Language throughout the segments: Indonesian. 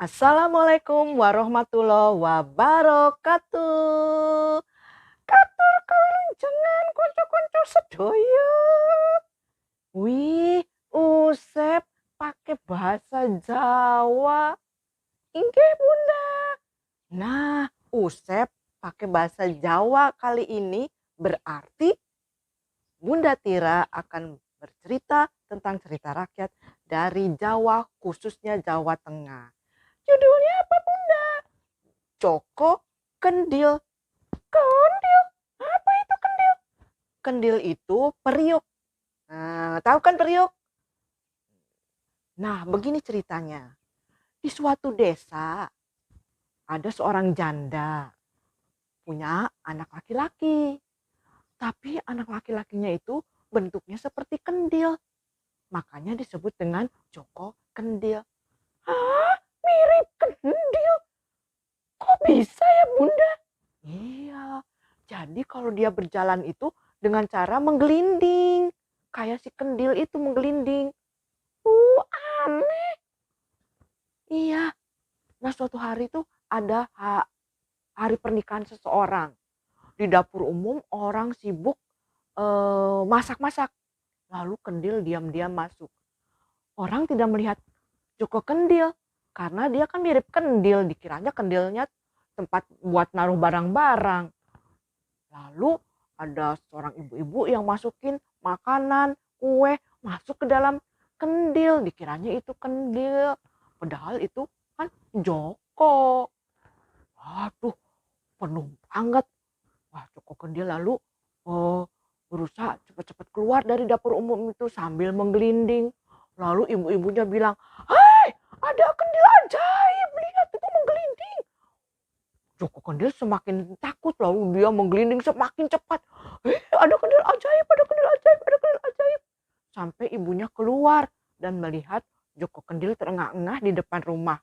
Assalamualaikum warahmatullahi wabarakatuh. Katur kawilunjengan konco-konco sedoyo. Wih, Usep pakai bahasa Jawa. Inggih, Bunda. Nah, Usep pakai bahasa Jawa kali ini berarti Bunda Tira akan bercerita tentang cerita rakyat dari Jawa, khususnya Jawa Tengah. Judulnya apa, Bunda? Joko Kendil. Kendil? Apa itu kendil? Kendil itu periuk. Nah, tahu kan periuk? Nah, begini ceritanya. Di suatu desa ada seorang janda punya anak laki-laki. Tapi anak laki-lakinya itu bentuknya seperti kendil. Makanya disebut dengan Joko Kendil. Hah? Mirip kendil? Kok bisa ya, Bunda? Iya, jadi kalau dia berjalan itu dengan cara menggelinding. Kayak si kendil itu menggelinding. Aneh. Iya, nah suatu hari itu ada hari pernikahan seseorang. Di dapur umum orang sibuk masak-masak. Lalu kendil diam-diam masuk. Orang tidak melihat Joko Kendil. Karena dia kan mirip kendil. Dikiranya kendilnya tempat buat naruh barang-barang. Lalu ada seorang ibu-ibu yang masukin makanan, kue, masuk ke dalam kendil. Dikiranya itu kendil. Padahal itu kan Joko. Waduh, penuh banget. Wah, Joko Kendil lalu berusaha cepat-cepat keluar dari dapur umum itu sambil menggelinding. Lalu ibu-ibunya bilang, "Hai, ada kendil ajaib, lihat itu menggelinding." Joko Kendil semakin takut lalu dia menggelinding semakin cepat. Ada kendil ajaib, ada kendil ajaib, ada kendil ajaib. Sampai ibunya keluar dan melihat Joko Kendil terengah-engah di depan rumah.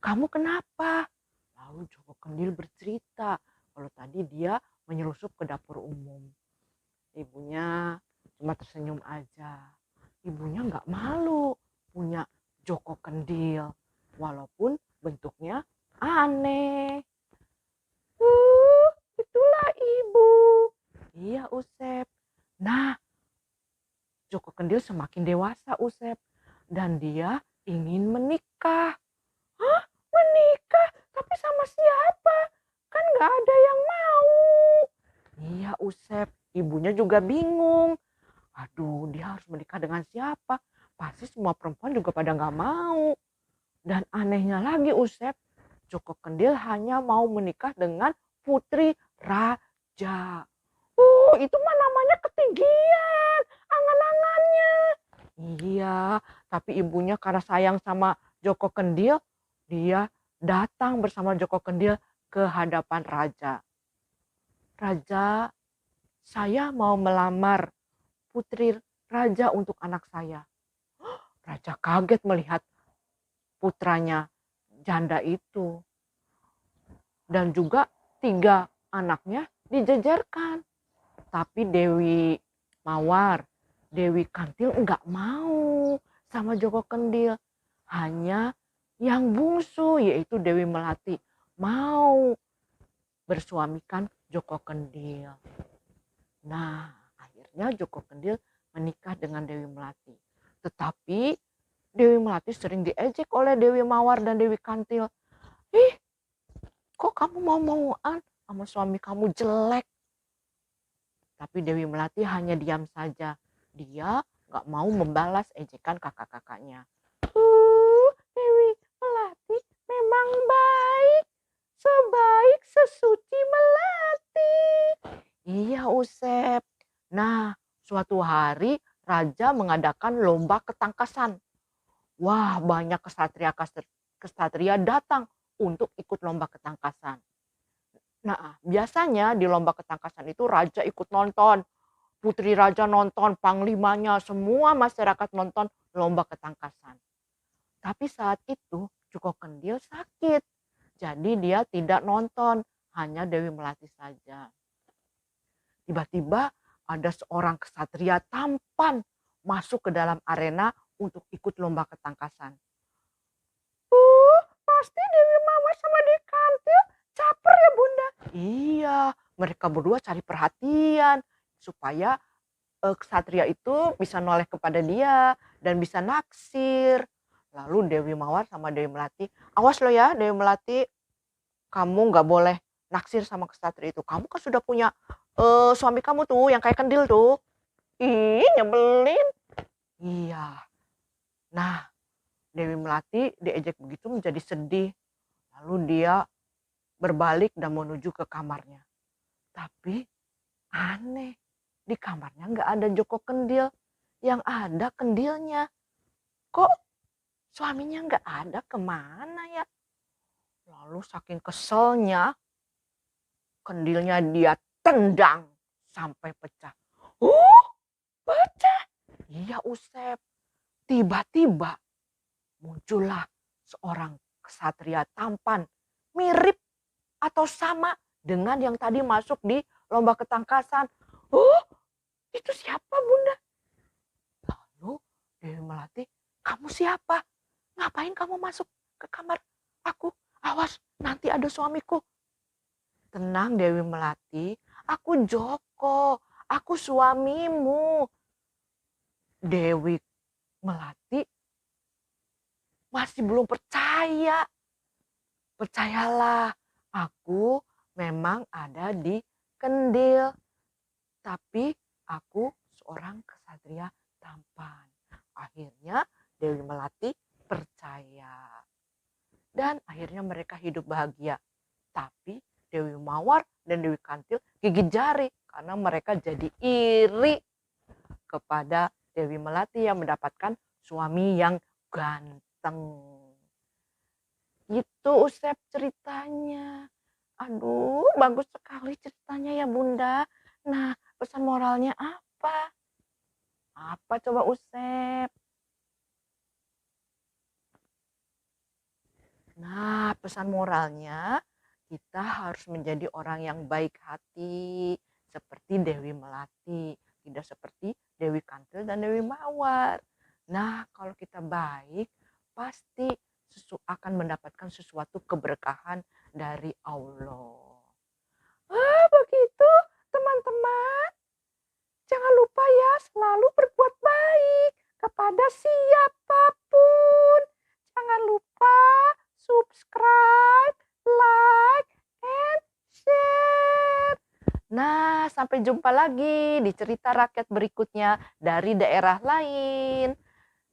"Kamu kenapa?" Lalu Joko Kendil bercerita kalau tadi dia menyelusup ke dapur umum. Ibunya cuma tersenyum aja. Ibunya nggak malu punya Joko Kendil walaupun bentuknya aneh. Itulah ibu. Iya, Usep. Nah, Joko Kendil semakin dewasa, Usep. Dan dia ingin menikah. Hah? Menikah? Tapi sama siapa? Kan gak ada yang mau. Iya, Usep. Ibunya juga bingung. Aduh, dia harus menikah dengan siapa? Pasti semua perempuan juga pada gak mau. Dan anehnya lagi, Usep. Joko Kendil hanya mau menikah dengan putri raja. Itu mah namanya ketinggian angan-angannya. Iya, tapi ibunya karena sayang sama Joko Kendil, dia datang bersama Joko Kendil ke hadapan raja. "Raja, saya mau melamar putri raja untuk anak saya." Raja kaget melihat putranya janda itu. Dan juga 3 anaknya dijejerkan. Tapi Dewi Mawar, Dewi Kantil enggak mau sama Joko Kendil. Hanya yang bungsu yaitu Dewi Melati mau bersuamikan Joko Kendil. Nah, akhirnya Joko Kendil menikah dengan Dewi Melati. Tetapi Dewi Melati sering diejek oleh Dewi Mawar dan Dewi Kantil. "Ih, kok kamu mau-mauan sama suami kamu jelek?" Tapi Dewi Melati hanya diam saja. Dia gak mau membalas ejekan kakak-kakaknya. Dewi Melati memang baik. Sebaik sesuci Melati. Iya, Usep. Nah, suatu hari raja mengadakan lomba ketangkasan. Wah, banyak kesatria datang untuk ikut lomba ketangkasan. Nah, biasanya di lomba ketangkasan itu raja ikut nonton, putri raja nonton, panglimanya, semua masyarakat nonton lomba ketangkasan. Tapi saat itu Joko Kendil sakit, jadi dia tidak nonton, hanya Dewi Melati saja. Tiba-tiba ada seorang kesatria tampan masuk ke dalam arena untuk ikut lomba ketangkasan. pasti Dewi Mawar sama Dewi Kantil caper ya Bunda. Iya, mereka berdua cari perhatian supaya kesatria itu bisa noleh kepada dia dan bisa naksir. Lalu Dewi Mawar sama Dewi Melati, awas lo ya Dewi Melati, kamu nggak boleh naksir sama kesatria itu. Kamu kan sudah punya suami kamu tuh yang kayak kendil tuh. Ih, nyebelin. Iya. Nah, Dewi Melati diejek begitu menjadi sedih. Lalu dia berbalik dan menuju ke kamarnya. Tapi aneh, di kamarnya nggak ada Joko Kendil. Yang ada kendilnya. Kok suaminya nggak ada, kemana ya? Lalu saking keselnya, kendilnya dia tendang sampai pecah. Pecah. Iya Usep. Tiba-tiba muncullah seorang kesatria tampan. Mirip atau sama dengan yang tadi masuk di lomba ketangkasan. Itu siapa Bunda? Lalu Dewi Melati, kamu siapa? Ngapain kamu masuk ke kamar aku? Awas, nanti ada suamiku. Tenang Dewi Melati, aku Joko, aku suamimu. Dewi Melati masih belum percaya. Percayalah, aku memang ada di kendil. Tapi aku seorang kesatria tampan. Akhirnya Dewi Melati percaya. Dan akhirnya mereka hidup bahagia. Tapi Dewi Mawar dan Dewi Kantil gigit jari karena mereka jadi iri kepada Dewi Melati yang mendapatkan suami yang ganteng. Itu Usep ceritanya. Aduh, bagus sekali ceritanya ya Bunda. Nah, pesan moralnya apa? Apa coba Usep? Nah, pesan moralnya kita harus menjadi orang yang baik hati seperti Dewi Melati, tidak seperti Dewi Kantil dan Dewi Mawar. Nah, kalau kita baik, pasti akan mendapatkan sesuatu keberkahan dari Allah. Begitu teman-teman. Jangan lupa ya selalu berbuat baik kepada siapapun. Jangan lupa subscribe, like, and share. Nah, sampai jumpa lagi di cerita rakyat berikutnya dari daerah lain.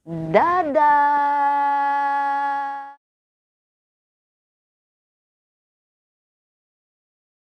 Dadah.